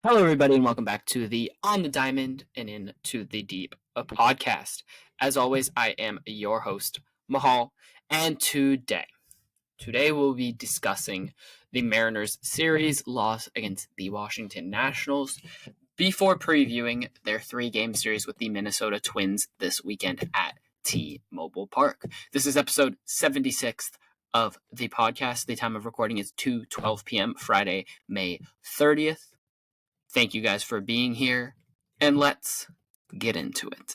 Hello, everybody, and welcome back to the On the Diamond and Into the Deep podcast. As always, I am your host, Mahal, and today we'll be discussing the Mariners' series loss against the Washington Nationals before previewing their three-game series with the Minnesota Twins this weekend at T-Mobile Park. This is episode 76 of the podcast. The time of recording is 2:12 p.m. Friday, May 30th. Thank you guys for being here, and let's get into it.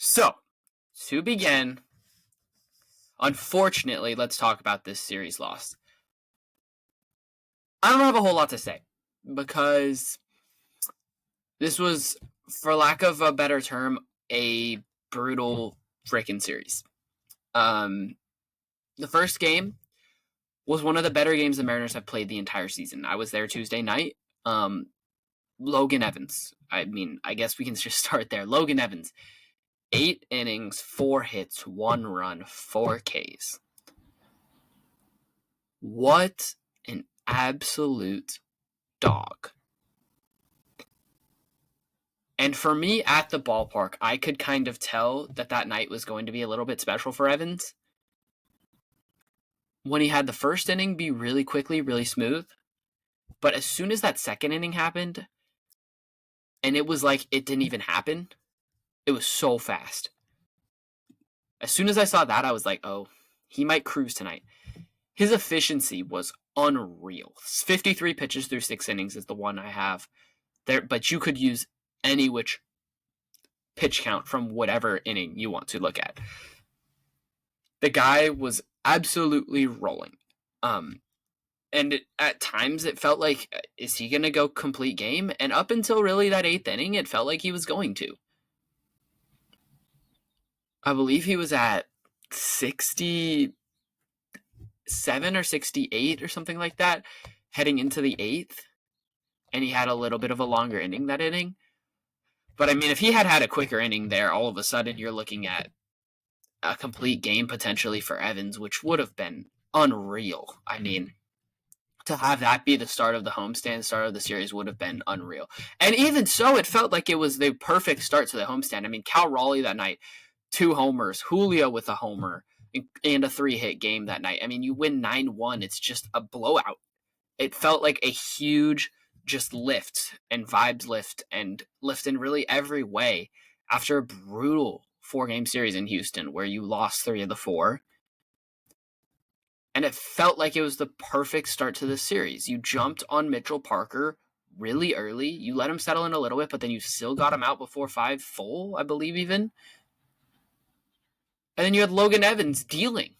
So, to begin, unfortunately, let's talk about this series loss. I don't have a whole lot to say because this was, for lack of a better term, a brutal freaking series. The first game was one of the better games the Mariners have played the entire season. I was there Tuesday night. Logan Evans. I guess we can just start there. Logan Evans. 8 innings, 4 hits, 1 run, 4 Ks. What an absolute dog. And for me at the ballpark, I could kind of tell that night was going to be a little bit special for Evans. When he had the first inning be really quickly, really smooth. But as soon as that second inning happened, and it was like it didn't even happen, it was so fast. As soon as I saw that, I was like, oh, he might cruise tonight. His efficiency was unreal. 53 pitches through 6 innings is the one I have there, but you could use any which pitch count from whatever inning you want to look at. The guy was absolutely rolling. And at times it felt like, is he going to go complete game? And up until really that 8th inning, it felt like he was going to. I believe he was at 67 or 68 or something like that, heading into the 8th. And he had a little bit of a longer inning that inning. But I mean, if he had a quicker inning there, all of a sudden you're looking at a complete game potentially for Evans, which would have been unreal. I mean, to have that be the start of the homestand, start of the series would have been unreal. And even so, it felt like it was the perfect start to the homestand. I mean, Cal Raleigh that night, 2 homers, Julio with a homer, and a 3-hit game that night. I mean, you win 9-1. It's just a blowout. It felt like a huge just lift and vibes lift and lift in really every way after a brutal 4-game series in Houston where you lost 3 of the 4. And it felt like it was the perfect start to this series. You jumped on Mitchell Parker really early. You let him settle in a little bit, but then you still got him out before 5 full, I believe even. And then you had Logan Evans dealing.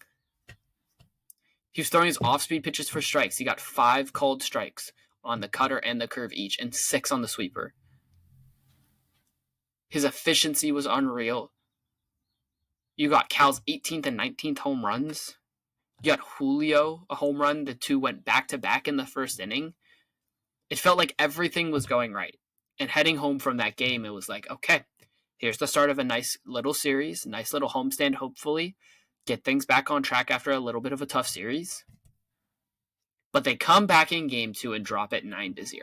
He was throwing his off-speed pitches for strikes. He got 5 called strikes on the cutter and the curve each, and 6 on the sweeper. His efficiency was unreal. You got Cal's 18th and 19th home runs. You got Julio, a home run. The 2 went back-to-back in the first inning. It felt like everything was going right. And heading home from that game, it was like, okay, here's the start of a nice little series, nice little homestand, hopefully. Get things back on track after a little bit of a tough series. But they come back in game 2 and drop it 9-0.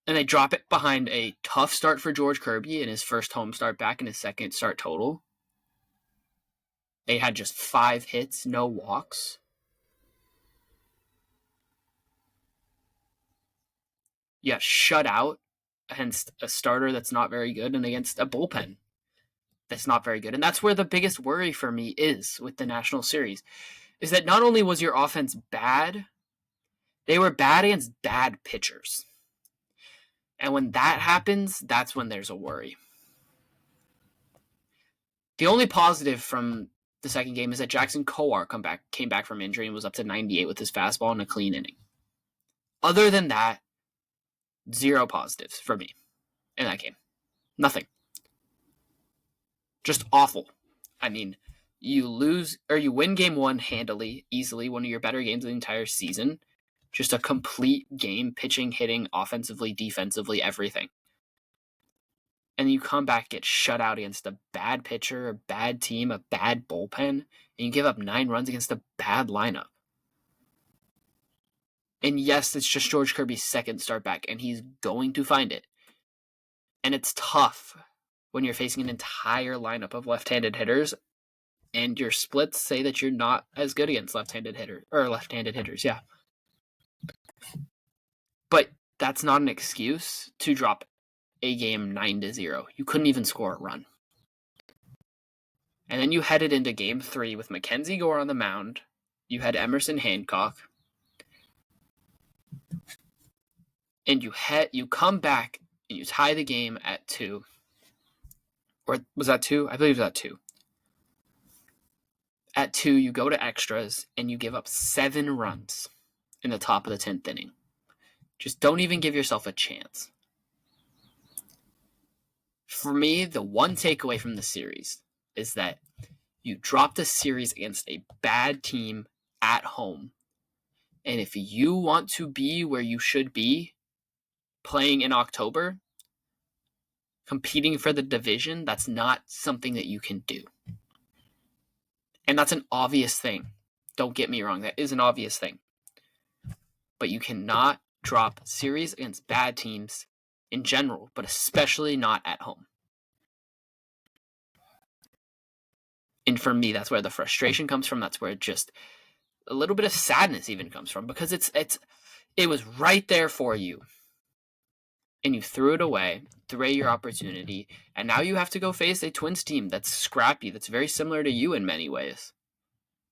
and they drop it behind a tough start for George Kirby in his first home start back and his second start total. They had just 5 hits, no walks. Yeah, shut out against a starter that's not very good and against a bullpen that's not very good. And that's where the biggest worry for me is with the National Series, is that not only was your offense bad, they were bad against bad pitchers. And when that happens, that's when there's a worry. The only positive from the second game is that Jackson Kowar came back from injury and was up to 98 with his fastball in a clean inning. Other than that, 0 positives for me in that game. Nothing. Just awful. I mean, you win game 1 handily, easily, one of your better games of the entire season. Just a complete game, pitching, hitting, offensively, defensively, everything. And you come back, get shut out against a bad pitcher, a bad team, a bad bullpen, and you give up 9 runs against a bad lineup. And yes, it's just George Kirby's second start back, and he's going to find it. And it's tough when you're facing an entire lineup of left-handed hitters, and your splits say that you're not as good against left-handed hitters, yeah. But that's not an excuse to drop a game 9-0. You couldn't even score a run. And then you headed into game 3 with Mackenzie Gore on the mound. You had Emerson Hancock. And you come back and you tie the game at 2. Or was that 2? I believe it was at 2. At 2, you go to extras and you give up 7 runs in the top of the 10th inning. Just don't even give yourself a chance. For me, the one takeaway from the series is that you dropped a series against a bad team at home. And if you want to be where you should be, playing in October, competing for the division, that's not something that you can do. And that's an obvious thing. Don't get me wrong, that is an obvious thing. But you cannot drop series against bad teams in general, but especially not at home. And for me, that's where the frustration comes from. That's where just a little bit of sadness even comes from, because it was right there for you. And you threw it away, threw away your opportunity, and now you have to go face a Twins team that's scrappy, that's very similar to you in many ways,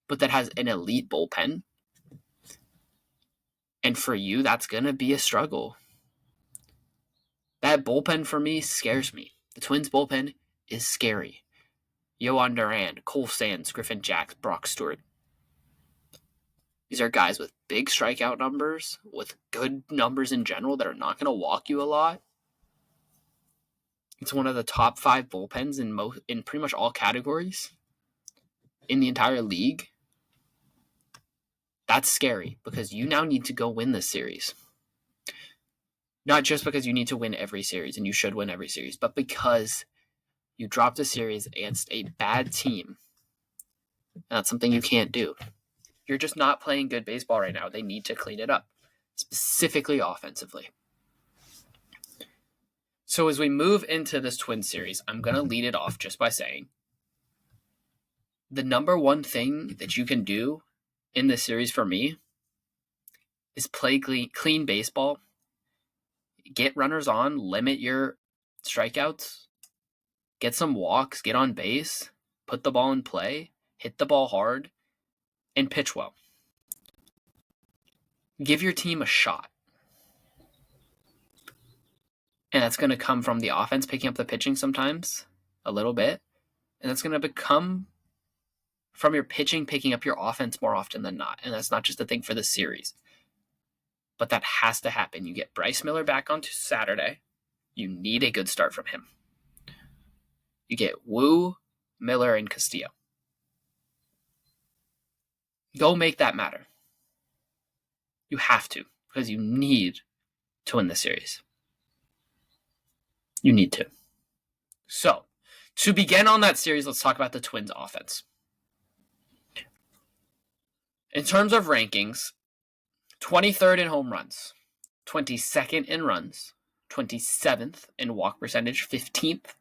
but that has an elite bullpen. And for you, that's going to be a struggle. That bullpen for me scares me. The Twins bullpen is scary. Yohan Duran, Cole Sands, Griffin Jacks, Brock Stewart. These are guys with big strikeout numbers, with good numbers in general that are not going to walk you a lot. It's one of the top 5 bullpens in pretty much all categories in the entire league. That's scary because you now need to go win this series. Not just because you need to win every series, and you should win every series, but because you dropped a series against a bad team. And that's something you can't do. You're just not playing good baseball right now. They need to clean it up, specifically offensively. So as we move into this Twins series, I'm going to lead it off just by saying the number one thing that you can do in this series for me is play clean baseball, get runners on, limit your strikeouts, get some walks, get on base, put the ball in play, hit the ball hard, and pitch well. Give your team a shot. And that's going to come from the offense picking up the pitching sometimes, a little bit. And that's going to come from your pitching picking up your offense more often than not. And that's not just a thing for this series. But that has to happen. You get Bryce Miller back on Saturday. You need a good start from him. You get Wu, Miller, and Castillo. Go make that matter. You have to, because you need to win the series. You need to. So, to begin on that series, let's talk about the Twins offense. In terms of rankings, 23rd in home runs, 22nd in runs, 27th in walk percentage, 15th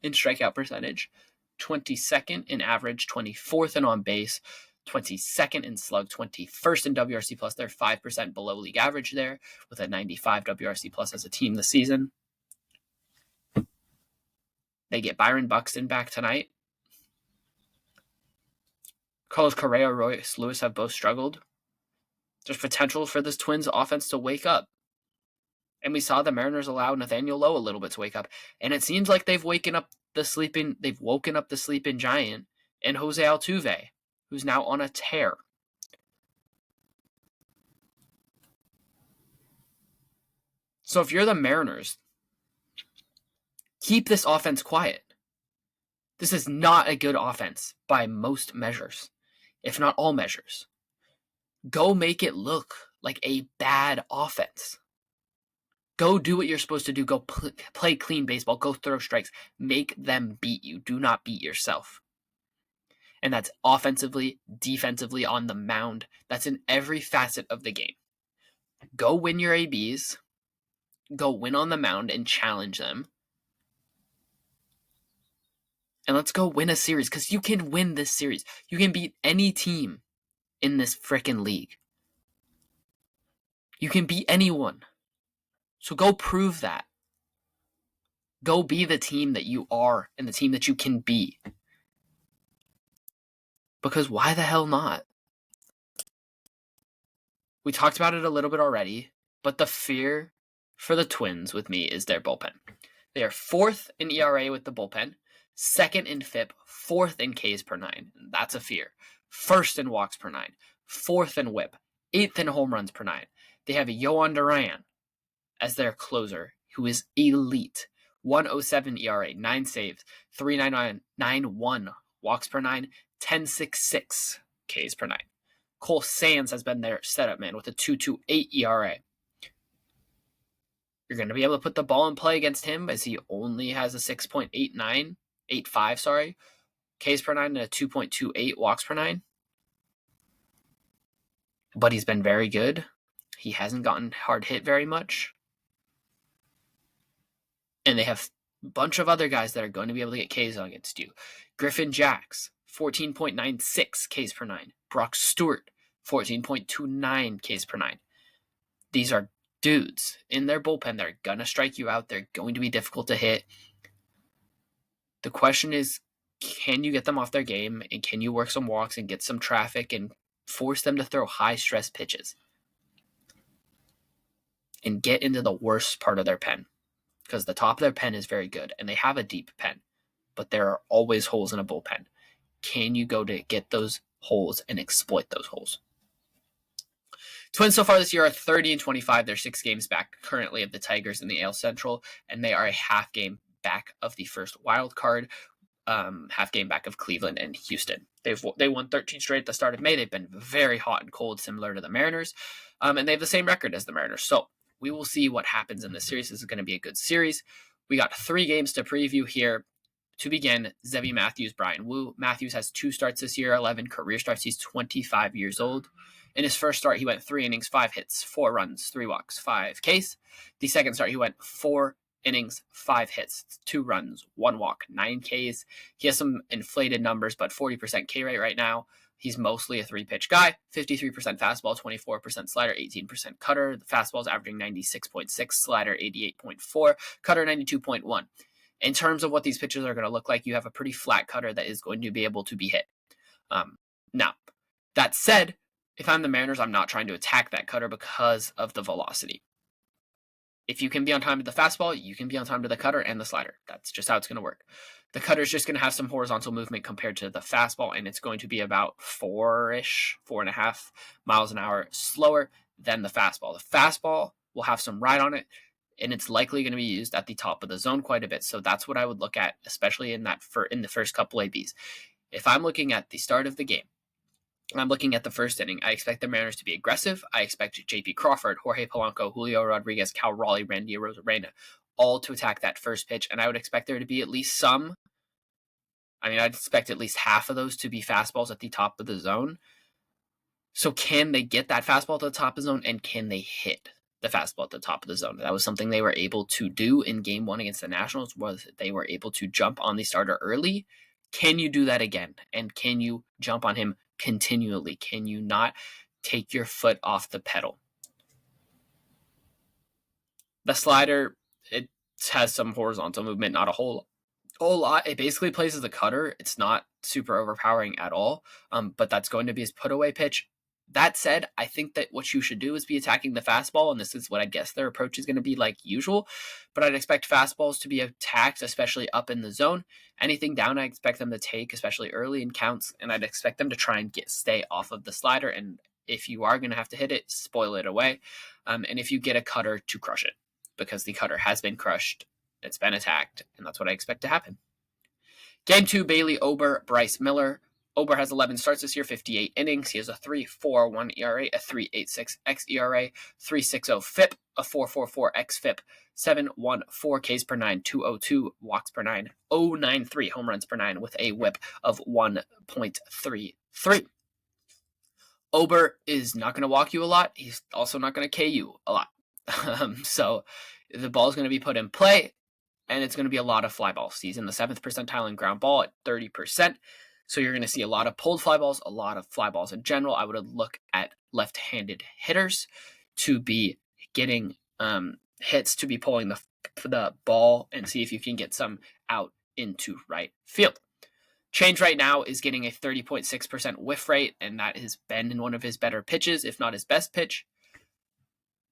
in strikeout percentage, 22nd in average, 24th in on base, 22nd in slug, 21st in WRC plus. They're 5% below league average there with a 95 WRC plus as a team this season. They get Byron Buxton back tonight. Carlos Correa, Royce Lewis have both struggled. There's potential for this Twins offense to wake up. And we saw the Mariners allow Nathaniel Lowe a little bit to wake up. And it seems like they've woken up the sleeping giant in Jose Altuve, who's now on a tear. So if you're the Mariners, keep this offense quiet. This is not a good offense by most measures, if not all measures. Go make it look like a bad offense. Go do what you're supposed to do. Go play clean baseball. Go throw strikes. Make them beat you. Do not beat yourself. And that's offensively, defensively, on the mound. That's in every facet of the game. Go win your ABs. Go win on the mound and challenge them. And let's go win a series, because you can win this series. You can beat any team in this frickin' league. You can beat anyone. So go prove that. Go be the team that you are and the team that you can be. Because why the hell not? We talked about it a little bit already, but the fear for the Twins with me is their bullpen. They are 4th in ERA with the bullpen, 2nd in FIP, 4th in Ks per 9. That's a fear. 1st in walks per 9, 4th in WHIP, 8th in home runs per 9. They have Yohan Duran as their closer, who is elite. 107 ERA, 9 saves, 3.99, 9.1 walks per 9, 10.66 Ks per 9. Cole Sands has been their setup man with a 2.28 ERA. You're going to be able to put the ball in play against him, as he only has a 6.85 Ks per 9 and a 2.28 walks per 9. But he's been very good. He hasn't gotten hard hit very much. And they have a bunch of other guys that are going to be able to get Ks against you. Griffin Jacks, 14.96 Ks per 9. Brock Stewart, 14.29 Ks per 9. These are dudes in their bullpen. They're going to strike you out. They're going to be difficult to hit. The question is, can you get them off their game, and can you work some walks and get some traffic and force them to throw high-stress pitches and get into the worst part of their pen? Because the top of their pen is very good, and they have a deep pen, but there are always holes in a bullpen. Can you go to get those holes and exploit those holes? Twins so far this year are 30-25. They're 6 games back currently of the Tigers in the AL Central, and they are a half game back of the first wild card, half game back of Cleveland and Houston. They won 13 straight at the start of May. They've been very hot and cold, similar to the Mariners, and they have the same record as the Mariners. So we will see what happens in this series. This is going to be a good series. We got 3 games to preview here. To begin, Zebby Matthews, Brian Wu. Matthews has 2 starts this year, 11 career starts. He's 25 years old. In his first start, he went 3 innings, 5 hits, 4 runs, 3 walks, 5 Ks. The second start, he went 4 innings, 5 hits, 2 runs, 1 walk, 9 Ks. He has some inflated numbers, but 40% K rate right now. He's mostly a 3-pitch guy, 53% fastball, 24% slider, 18% cutter. The fastball is averaging 96.6, slider 88.4, cutter 92.1. In terms of what these pitches are going to look like, you have a pretty flat cutter that is going to be able to be hit. Now, that said, if I'm the Mariners, I'm not trying to attack that cutter because of the velocity. If you can be on time to the fastball, you can be on time to the cutter and the slider. That's just how it's going to work. The cutter is just going to have some horizontal movement compared to the fastball, and it's going to be about 4.5 miles an hour slower than the fastball. The fastball will have some ride on it, and it's likely going to be used at the top of the zone quite a bit. So that's what I would look at, especially in the first couple ABs. If I'm looking at the start of the game, I'm looking at the first inning, I expect the Mariners to be aggressive. I expect J.P. Crawford, Jorge Polanco, Julio Rodriguez, Cal Raleigh, Randy Arozarena, all to attack that first pitch. And I would expect there to be at least I'd expect at least half of those to be fastballs at the top of the zone. So can they get that fastball to the top of the zone, and can they hit? the fastball at the top of the zone. That was something they were able to do in game 1 against the Nationals, was they were able to jump on the starter early. Can you do that again? And can you jump on him continually? Can you not take your foot off the pedal? The slider, it has some horizontal movement, not a whole lot. It basically plays as a cutter. It's not super overpowering at all, but that's going to be his put away pitch. That said, I think that what you should do is be attacking the fastball, and this is what I guess their approach is going to be like usual. But I'd expect fastballs to be attacked, especially up in the zone. Anything down, I expect them to take, especially early in counts, and I'd expect them to try and stay off of the slider. And if you are going to have to hit it, spoil it away. And if you get a cutter, to crush it, because the cutter has been crushed. It's been attacked, and that's what I expect to happen. Game 2, Bailey Ober, Bryce Miller. Ober has 11 starts this year, 58 innings. He has a 3.41 ERA, a 3.86 xERA, 3.60 FIP, a 4.44 xFIP, 7.14 Ks per 9, 2.02 walks per 9, 0.93 home runs per 9 with a WHIP of 1.33. Ober is not going to walk you a lot. He's also not going to K you a lot. So the ball is going to be put in play, and it's going to be a lot of fly balls. He's in the 7th percentile in ground ball at 30%. So you're going to see a lot of pulled fly balls, a lot of fly balls in general. I would look at left-handed hitters to be getting hits, to be pulling the ball, and see if you can get some out into right field. Change right now is getting a 30.6% whiff rate, and that has been in one of his better pitches, if not his best pitch.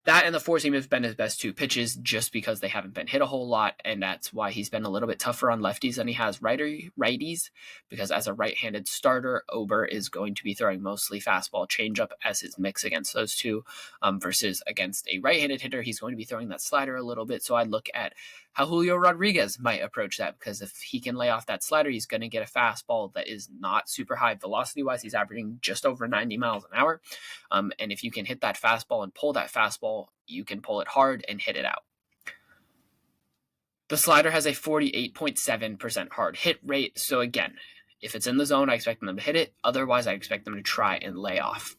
That and the four seam have been his best 2 pitches, just because they haven't been hit a whole lot, and that's why he's been a little bit tougher on lefties than he has righties, because as a right-handed starter, Ober is going to be throwing mostly fastball changeup as his mix against those two, versus against a right-handed hitter, he's going to be throwing that slider a little bit. So I'd look at how Julio Rodriguez might approach that, because if he can lay off that slider, he's going to get a fastball that is not super high velocity-wise. He's averaging just over 90 miles an hour, and if you can hit that fastball and pull that fastball, you can pull it hard and hit it out. The slider has a 48.7% hard hit rate. So again, if it's in the zone, I expect them to hit it. Otherwise, I expect them to try and lay off.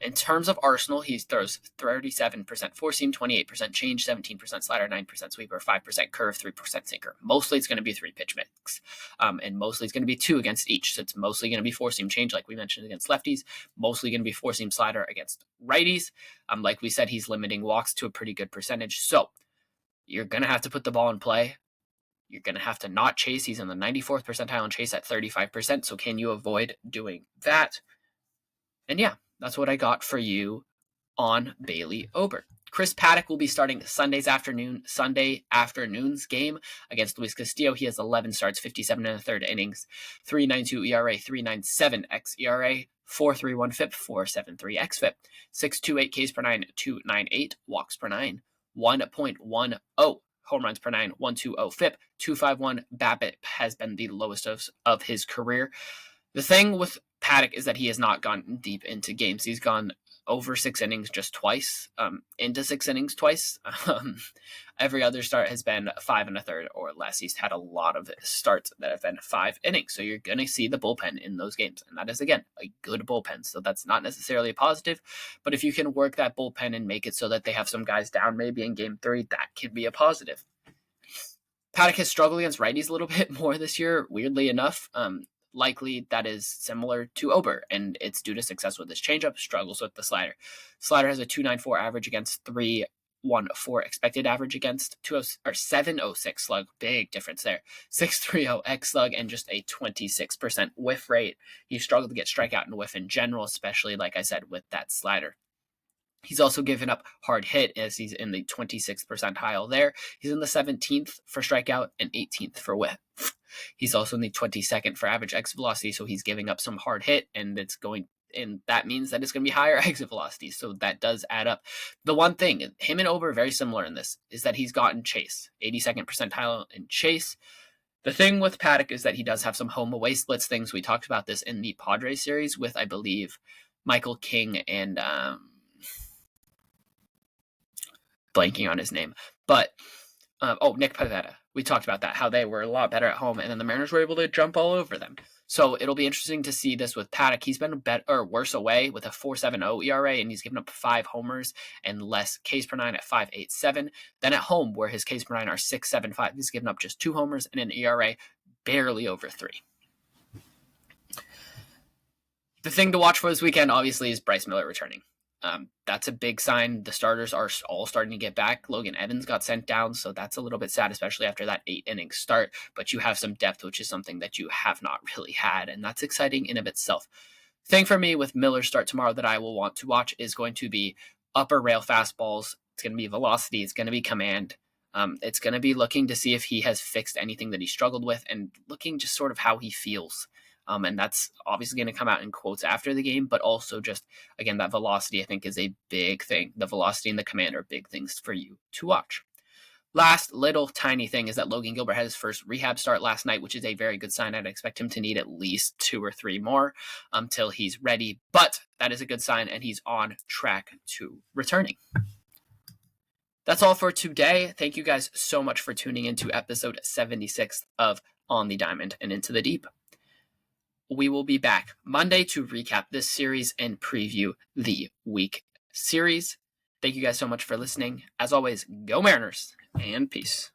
In terms of arsenal, he throws 37% four seam, 28% change, 17% slider, 9% sweeper, 5% curve, 3% sinker. Mostly it's going to be 3-pitch mix. And mostly it's going to be 2 against each. So it's mostly going to be four seam change, like we mentioned, against lefties. Mostly going to be four seam slider against righties. Like we said, he's limiting walks to a pretty good percentage. So you're going to have to put the ball in play. You're going to have to not chase. He's in the 94th percentile and chase at 35%. So can you avoid doing that? And yeah, that's what I got for you on Bailey Ober. Chris Paddack will be starting Sunday afternoon's game against Luis Castillo. He has 11 starts, 57 and a third innings, 3.92 ERA, 3.97 xERA, 4.31 FIP, 4.73 xFIP, 6.28 Ks per 9, 2.98 walks per 9, 1.10 home runs per 9, 1.20 FIP, 2.51 BABIP has been the lowest of his career. The thing with Paddack is that he has not gone deep into games. He's gone over 6 innings just twice, into 6 innings twice. Every other start has been 5 1/3 or less. He's had a lot of starts that have been 5 innings. So you're going to see the bullpen in those games. And that is, again, a good bullpen. So that's not necessarily a positive. But if you can work that bullpen and make it so that they have some guys down maybe in game 3, that can be a positive. Paddack has struggled against righties a little bit more this year, weirdly enough. Likely that is similar to Ober, and it's due to success with his changeup, struggles with the slider. Slider has a 2.94 average against 3.14 expected average against 7.06 slug. Big difference there. 6.30 X slug and just a 26% whiff rate. He struggled to get strikeout and whiff in general, especially, like I said, with that slider. He's also given up hard hit, as he's in the 26th percentile there. He's in the 17th for strikeout and 18th for whiff. He's also in the 22nd for average exit velocity, so he's giving up some hard hit, and that means that it's going to be higher exit velocity, so that does add up. The one thing, him and Ober are very similar in this, is that he's gotten chase, 82nd percentile in chase. The thing with Paddack is that he does have some home-away splits things. We talked about this in the Padres series with, I believe, Michael King and blanking on his name, but Nick Pivetta. We talked about that, how they were a lot better at home, and then the Mariners were able to jump all over them. So it'll be interesting to see this with Paddock. He's been worse away with a 4.70 ERA, and he's given up 5 homers and less Ks per nine at 5.87. Then at home, where his Ks per nine are 6.75, he's given up just 2 homers and an ERA barely over 3. The thing to watch for this weekend, obviously, is Bryce Miller returning. That's a big sign. The starters are all starting to get back. Logan Evans got sent down, so that's a little bit sad, especially after that 8-inning start. But you have some depth, which is something that you have not really had, and that's exciting in of itself. Thing for me with Miller's start tomorrow that I will want to watch is going to be upper rail fastballs. It's going to be velocity. It's going to be command. It's going to be looking to see if he has fixed anything that he struggled with and looking just sort of how he feels. And that's obviously going to come out in quotes after the game, but also just, again, that velocity I think is a big thing. The velocity and the command are big things for you to watch. Last little tiny thing is that Logan Gilbert had his first rehab start last night, which is a very good sign. I'd expect him to need at least 2 or 3 more until he's ready, but that is a good sign, and he's on track to returning. That's all for today. Thank you guys so much for tuning into episode 76 of On the Diamond and Into the Deep. We will be back Monday to recap this series and preview the week series. Thank you guys so much for listening. As always, go Mariners and peace.